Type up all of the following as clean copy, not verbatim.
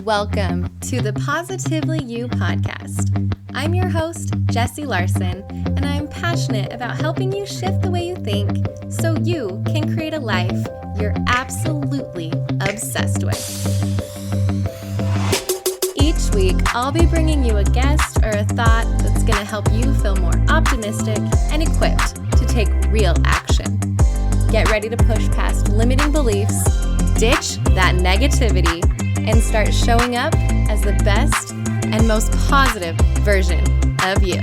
Welcome to the Positively You podcast. I'm your host, Jessie Larson, and I'm passionate about helping you shift the way you think so you can create a life you're absolutely obsessed with. Each week, I'll be bringing you a guest or a thought that's going to help you feel more optimistic and equipped to take real action. Get ready to push past limiting beliefs, ditch that negativity, and start showing up as the best and most positive version of you.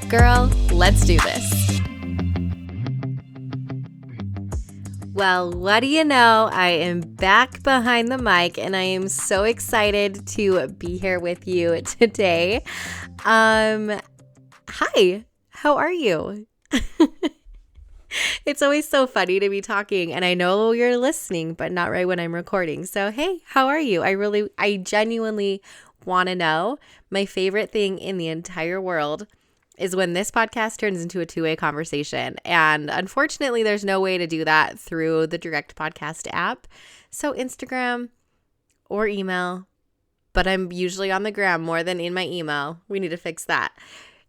Girl, let's do this. Well, what do you know? I am back behind the mic and I am so excited to be here with you today. Hi, how are you? It's always so funny to be talking, and I know you're listening, but not right when I'm recording. So, hey, how are you? I genuinely want to know. My favorite thing in the entire world is when this podcast turns into a two-way conversation. And unfortunately, there's no way to do that through the Direct Podcast app. So Instagram or email, but I'm usually on the gram more than in my email. We need to fix that.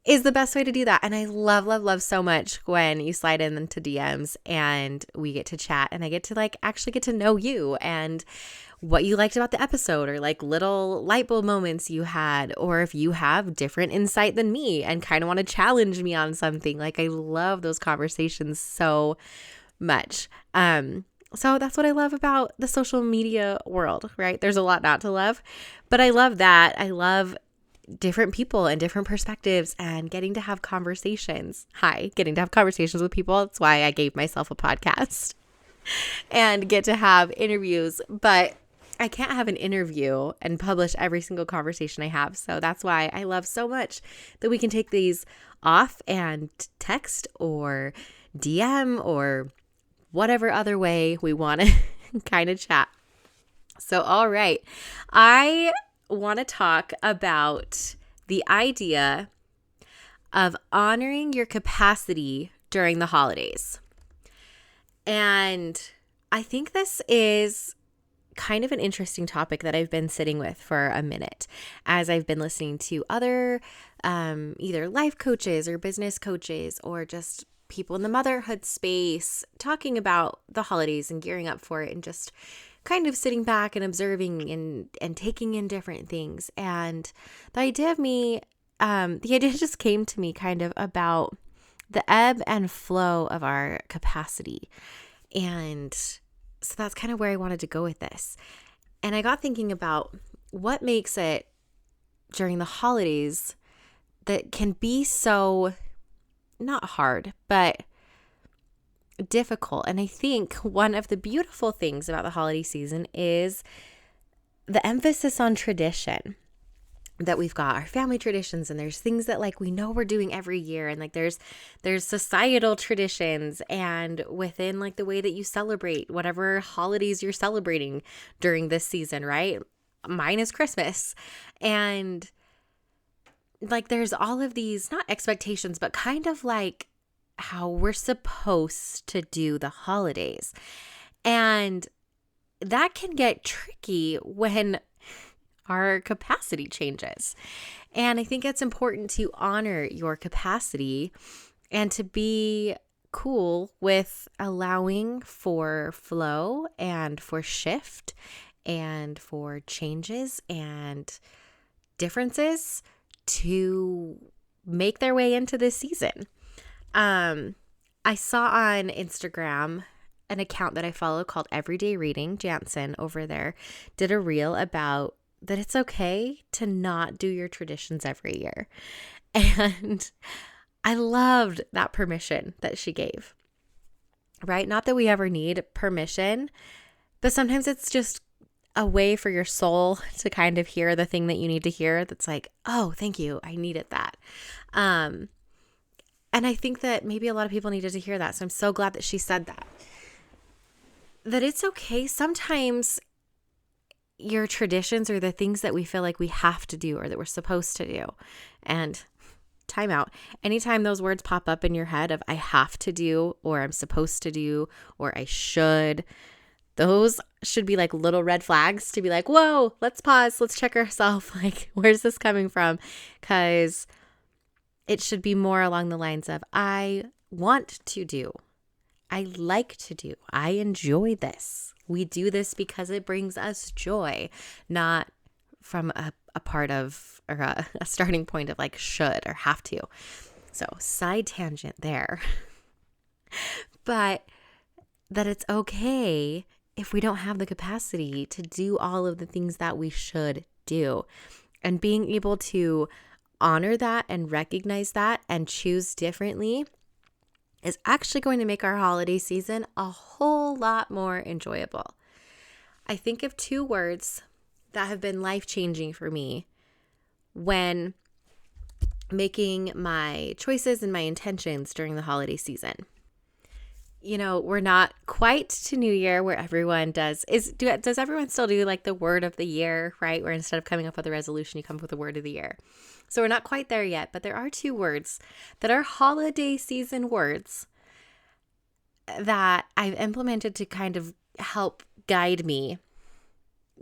Is the best way to do that. And I love so much when you slide into DMs and we get to chat and I get to actually get to know you and what you liked about the episode, or little light bulb moments you had, or if you have different insight than me and kind of want to challenge me on something. I love those conversations so much. So that's what I love about the social media world, right? There's a lot not to love, but I love that. I love different people and different perspectives and getting to have conversations. Getting to have conversations with people. That's why I gave myself a podcast and get to have interviews, but I can't have an interview and publish every single conversation I have. So that's why I love so much that we can take these off and text or DM or whatever other way we want to kind of chat. So, all right. I want to talk about the idea of honoring your capacity during the holidays. And I think this is kind of an interesting topic that I've been sitting with for a minute as I've been listening to other either life coaches or business coaches or just people in the motherhood space talking about the holidays and gearing up for it, and just kind of sitting back and observing and taking in different things. And the idea just came to me kind of about the ebb and flow of our capacity. And so that's kind of where I wanted to go with this. And I got thinking about what makes it during the holidays that can be so not hard, but difficult. And I think one of the beautiful things about the holiday season is the emphasis on tradition, that we've got our family traditions, and there's things that we know we're doing every year, and there's societal traditions, and within the way that you celebrate whatever holidays you're celebrating during this season, right? Mine is Christmas. And there's all of these, not expectations, but kind of how we're supposed to do the holidays. And that can get tricky when our capacity changes. And I think it's important to honor your capacity and to be cool with allowing for flow and for shift and for changes and differences to make their way into this season. I saw on Instagram an account that I follow called Everyday Reading. Jansen over there did a reel about that it's okay to not do your traditions every year. And I loved that permission that she gave, right? Not that we ever need permission, but sometimes it's just a way for your soul to kind of hear the thing that you need to hear. That's oh, thank you. I needed that. And I think that maybe a lot of people needed to hear that. So I'm so glad that she said that. That it's okay. Sometimes your traditions are the things that we feel like we have to do or that we're supposed to do. And time out. Anytime those words pop up in your head of I have to do, or I'm supposed to do, or I should, Those should be like little red flags to be like, whoa, let's pause. Let's check ourselves. Like, where's this coming from? Because it should be more along the lines of, I want to do, I like to do, I enjoy this. We do this because it brings us joy, not from a part of, or a starting point of like should or have to. So side tangent there. But that it's okay if we don't have the capacity to do all of the things that we should do. And being able to honor that and recognize that and choose differently is actually going to make our holiday season a whole lot more enjoyable. I think of 2 words that have been life-changing for me when making my choices and my intentions during the holiday season. You know, we're not quite to New Year where everyone does everyone still do like the word of the year, right? Where instead of coming up with a resolution, you come up with a word of the year. So we're not quite there yet, but there are 2 words that are holiday season words that I've implemented to kind of help guide me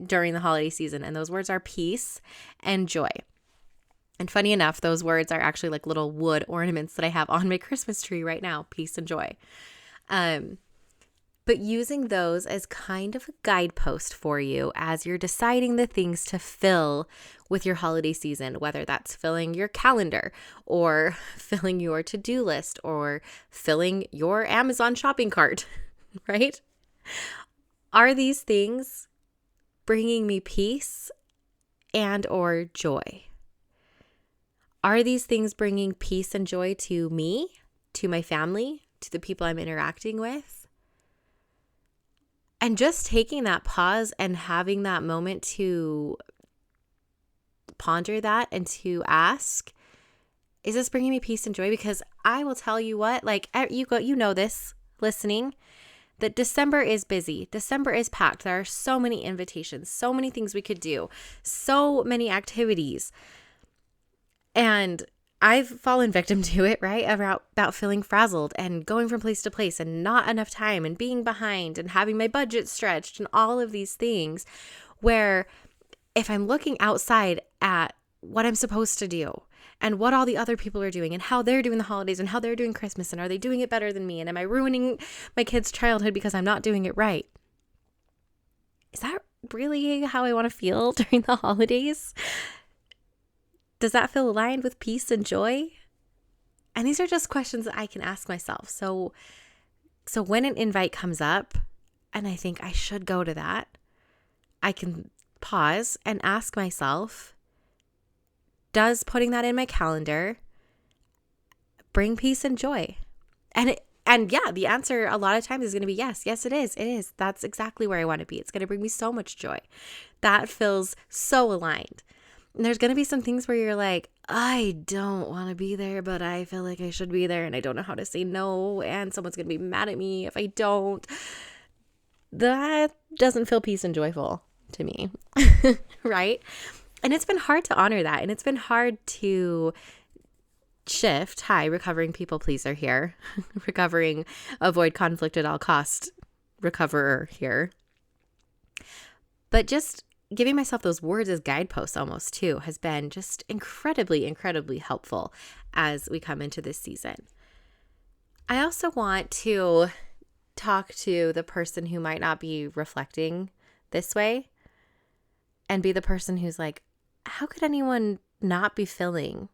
during the holiday season. And those words are peace and joy. And funny enough, those words are actually like little wood ornaments that I have on my Christmas tree right now, peace and joy. But using those as kind of a guidepost for you as you're deciding the things to fill with your holiday season, whether that's filling your calendar or filling your to-do list or filling your Amazon shopping cart, right? Are these things bringing me peace and or joy? Are these things bringing peace and joy to me, to my family, to the people I'm interacting with? And just taking that pause and having that moment to ponder that and to ask, is this bringing me peace and joy? Because I will tell you what, like you know this listening, that December is busy. December is packed. There are so many invitations, so many things we could do, so many activities. And I've fallen victim to it, right? About feeling frazzled and going from place to place and not enough time and being behind and having my budget stretched and all of these things where if I'm looking outside at what I'm supposed to do and what all the other people are doing and how they're doing the holidays and how they're doing Christmas and are they doing it better than me and am I ruining my kids' childhood because I'm not doing it right? Is that really how I want to feel during the holidays? Does that feel aligned with peace and joy? And these are just questions that I can ask myself. So when an invite comes up and I think I should go to that, I can pause and ask myself, does putting that in my calendar bring peace and joy? And yeah, the answer a lot of times is going to be yes. Yes, it is. It is. That's exactly where I want to be. It's going to bring me so much joy. That feels so aligned. And there's going to be some things where you're like, I don't want to be there, but I feel like I should be there and I don't know how to say no and someone's going to be mad at me if I don't. That doesn't feel peace and joyful to me, right? And it's been hard to honor that. And it's been hard to shift. Hi, recovering people pleaser here. Recovering, avoid conflict at all cost recoverer here. But just giving myself those words as guideposts almost too has been just incredibly, incredibly helpful as we come into this season. I also want to talk to the person who might not be reflecting this way and be the person who's like, how could anyone not be feeling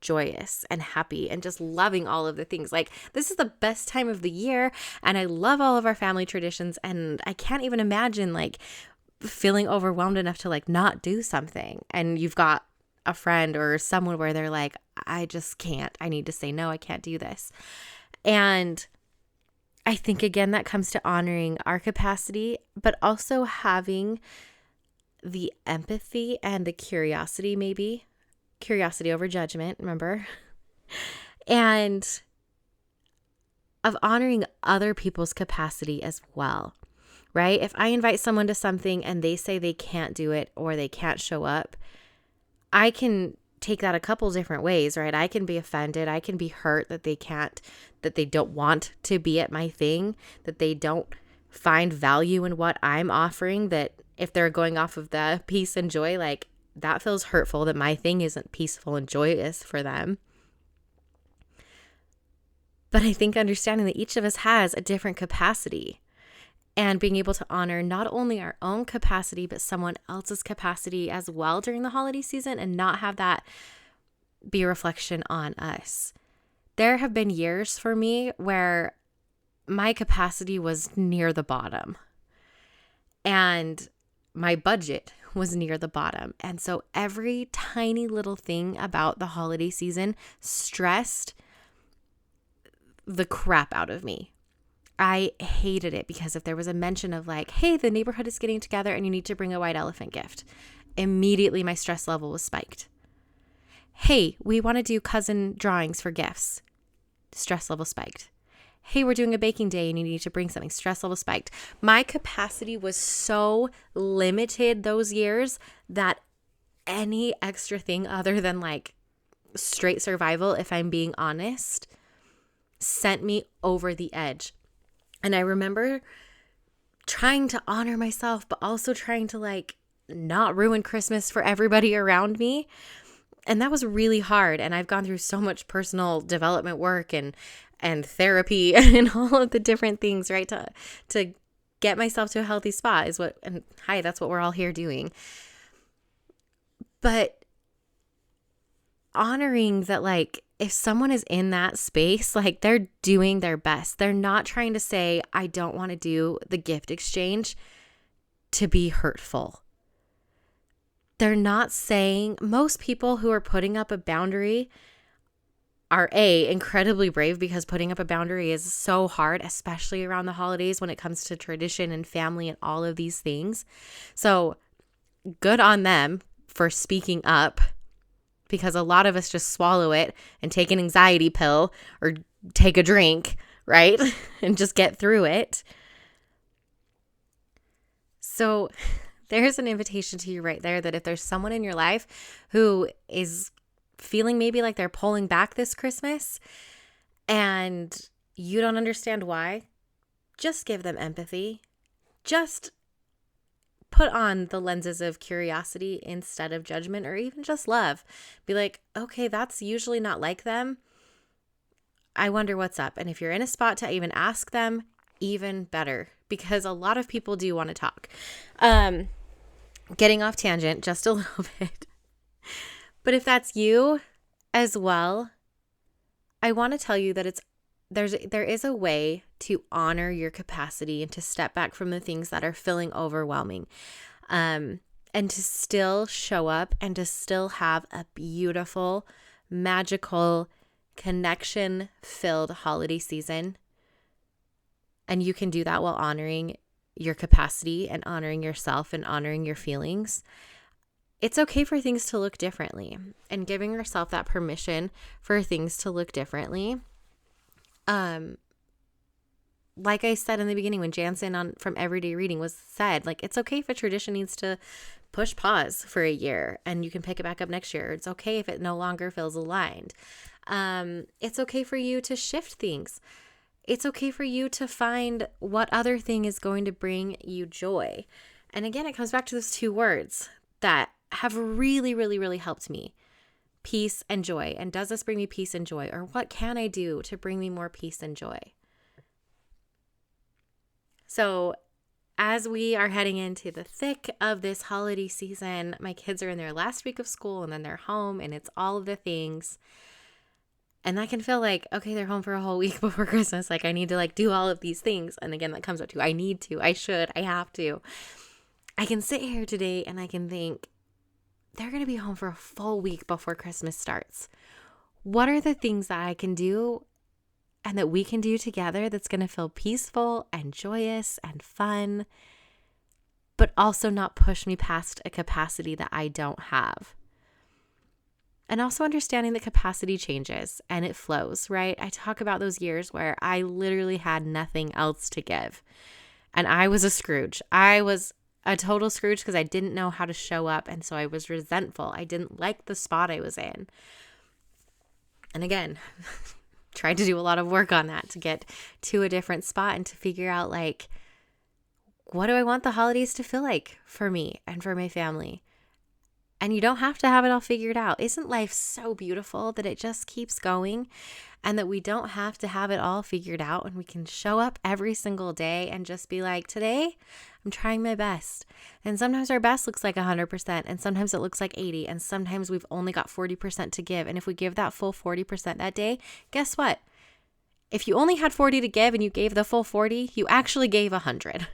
joyous and happy and just loving all of the things? Like, this is the best time of the year and I love all of our family traditions and I can't even imagine like feeling overwhelmed enough to like not do something. And you've got a friend or someone where they're like, I just can't. I need to say no, I can't do this. And I think again that comes to honoring our capacity, but also having the empathy and the curiosity, maybe curiosity over judgment, remember? And of honoring other people's capacity as well. Right? If I invite someone to something and they say they can't do it or they can't show up, I can take that a couple different ways, right? I can be offended. I can be hurt that they don't want to be at my thing, that they don't find value in what I'm offering, that if they're going off of the peace and joy, like that feels hurtful that my thing isn't peaceful and joyous for them. But I think understanding that each of us has a different capacity and being able to honor not only our own capacity, but someone else's capacity as well during the holiday season, and not have that be a reflection on us. There have been years for me where my capacity was near the bottom and my budget was near the bottom. And so every tiny little thing about the holiday season stressed the crap out of me. I hated it because if there was a mention of like, hey, the neighborhood is getting together and you need to bring a white elephant gift, immediately my stress level was spiked. Hey, we want to do cousin drawings for gifts. Stress level spiked. Hey, we're doing a baking day and you need to bring something. Stress level spiked. My capacity was so limited those years that any extra thing other than like straight survival, if I'm being honest, sent me over the edge. And I remember trying to honor myself, but also trying to like not ruin Christmas for everybody around me. And that was really hard. And I've gone through so much personal development work and therapy and all of the different things, right? To get myself to a healthy spot is what, and hi, that's what we're all here doing. But honoring that, like, if someone is in that space, like they're doing their best. They're not trying to say, I don't want to do the gift exchange to be hurtful. They're not saying, most people who are putting up a boundary are incredibly brave, because putting up a boundary is so hard, especially around the holidays when it comes to tradition and family and all of these things. So good on them for speaking up, because a lot of us just swallow it and take an anxiety pill or take a drink, right? And just get through it. So there's an invitation to you right there, that if there's someone in your life who is feeling maybe like they're pulling back this Christmas and you don't understand why, just give them empathy. Just put on the lenses of curiosity instead of judgment, or even just love. Be like, okay, that's usually not like them. I wonder what's up. And if you're in a spot to even ask them, even better, because a lot of people do want to talk. Getting off tangent just a little bit. But if that's you as well, I want to tell you that there is a way to honor your capacity and to step back from the things that are feeling overwhelming, and to still show up and to still have a beautiful, magical, connection-filled holiday season. And you can do that while honoring your capacity and honoring yourself and honoring your feelings. It's okay for things to look differently, and giving yourself that permission for things to look differently. Like I said in the beginning, when Jansen from Everyday Reading was said, like, it's okay if a tradition needs to push pause for a year and you can pick it back up next year. It's okay if it no longer feels aligned. It's okay for you to shift things. It's okay for you to find what other thing is going to bring you joy. And again, it comes back to those two words that have really, really, really helped me. Peace and joy. And does this bring me peace and joy? Or what can I do to bring me more peace and joy? So as we are heading into the thick of this holiday season, my kids are in their last week of school and then they're home, and it's all of the things. And that can feel like, okay, they're home for a whole week before Christmas. Like, I need to like do all of these things. And again, that comes up to, I need to, I should, I have to. I can sit here today and I can think, they're going to be home for a full week before Christmas starts. What are the things that I can do and that we can do together that's going to feel peaceful and joyous and fun, but also not push me past a capacity that I don't have? And also understanding that capacity changes and it flows, right? I talk about those years where I literally had nothing else to give. And I was a Scrooge. I was a total Scrooge because I didn't know how to show up. And so I was resentful. I didn't like the spot I was in. And again, tried to do a lot of work on that to get to a different spot and to figure out, like, what do I want the holidays to feel like for me and for my family? And you don't have to have it all figured out. Isn't life so beautiful that it just keeps going and that we don't have to have it all figured out, and we can show up every single day and just be like, today I'm trying my best. And sometimes our best looks like 100%, and sometimes it looks like 80, and sometimes we've only got 40% to give. And if we give that full 40% that day, guess what? If you only had 40 to give and you gave the full 40, you actually gave 100.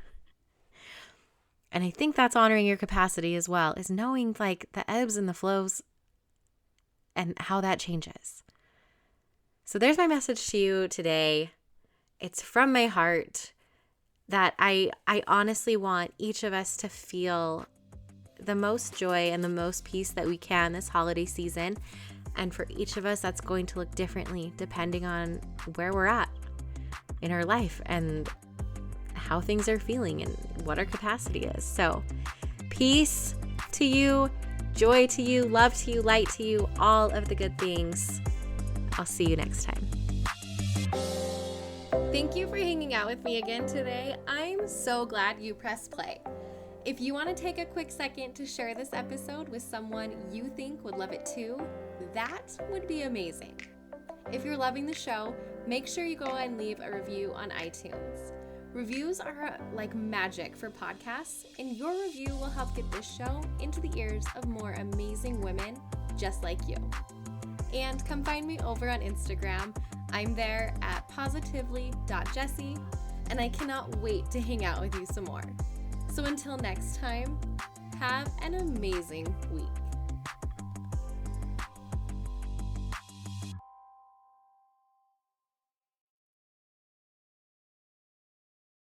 And I think that's honoring your capacity as well, is knowing like the ebbs and the flows and how that changes. So there's my message to you today. It's from my heart that I honestly want each of us to feel the most joy and the most peace that we can this holiday season. And for each of us, that's going to look differently depending on where we're at in our life and how things are feeling and what our capacity is. So peace to you, joy to you, love to you, light to you, all of the good things. I'll see you next time. Thank you for hanging out with me again today. I'm so glad you pressed play. If you want to take a quick second to share this episode with someone you think would love it too, that would be amazing. If you're loving the show, make sure you go and leave a review on iTunes. Reviews are like magic for podcasts, and your review will help get this show into the ears of more amazing women just like you. And come find me over on Instagram. I'm there at positively.jessie, and I cannot wait to hang out with you some more. So until next time, have an amazing week.